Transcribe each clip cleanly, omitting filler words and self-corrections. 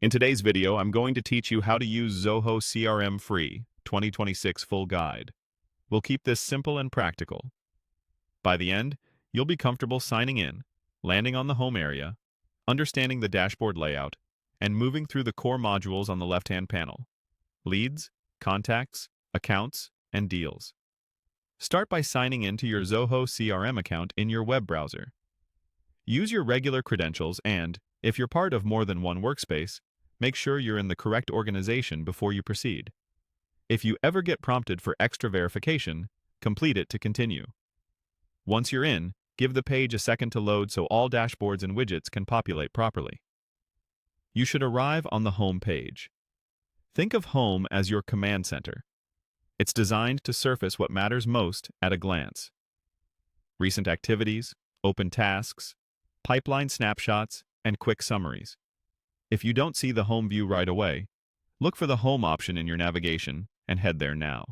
In today's video, I'm going to teach you how to use Zoho CRM Free 2026 Full Guide. We'll keep this simple and practical. By the end, you'll be comfortable signing in, landing on the home area, understanding the dashboard layout, and moving through the core modules on the left-hand panel: leads, contacts, accounts, and deals. Start by signing in to your Zoho CRM account in your web browser. Use your regular credentials and, if you're part of more than one workspace, make sure you're in the correct organization before you proceed. If you ever get prompted for extra verification, complete it to continue. Once you're in, give the page a second to load so all dashboards and widgets can populate properly. You should arrive on the home page. Think of home as your command center. It's designed to surface what matters most at a glance: recent activities, open tasks, pipeline snapshots, and quick summaries. If you don't see the home view right away, look for the home option in your navigation and head there now.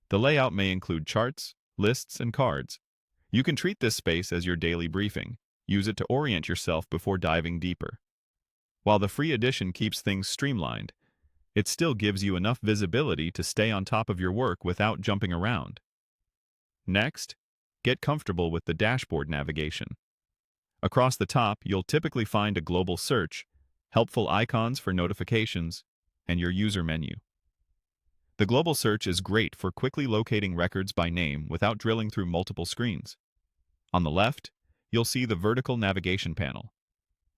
The layout may include charts, lists, and cards. You can treat this space as your daily briefing. Use it to orient yourself before diving deeper. While the free edition keeps things streamlined, it still gives you enough visibility to stay on top of your work without jumping around. Next, get comfortable with the dashboard navigation. Across the top, you'll typically find a global search, helpful icons for notifications, and your user menu. The global search is great for quickly locating records by name without drilling through multiple screens. On the left, you'll see the vertical navigation panel.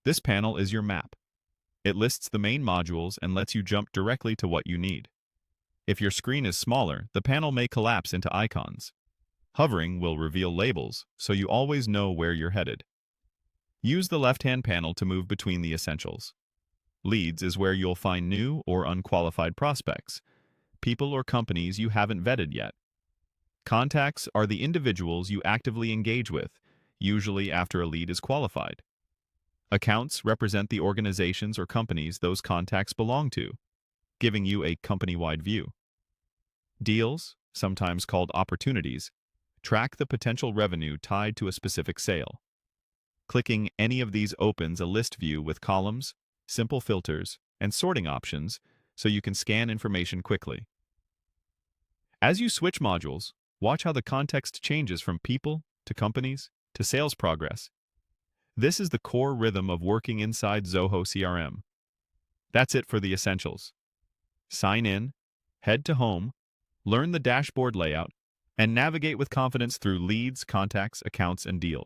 This panel is your map. It lists the main modules and lets you jump directly to what you need. If your screen is smaller, the panel may collapse into icons. Hovering will reveal labels, so you always know where you're headed. Use the left-hand panel to move between the essentials. Leads is where you'll find new or unqualified prospects, people or companies you haven't vetted yet. Contacts are the individuals you actively engage with, usually after a lead is qualified. Accounts represent the organizations or companies those contacts belong to, giving you a company-wide view. Deals, sometimes called opportunities, track the potential revenue tied to a specific sale. Clicking any of these opens a list view with columns, simple filters, and sorting options so you can scan information quickly. As you switch modules, watch how the context changes from people to companies to sales progress. This is the core rhythm of working inside Zoho CRM. That's it for the essentials. Sign in, head to home, learn the dashboard layout, and navigate with confidence through leads, contacts, accounts, and deals.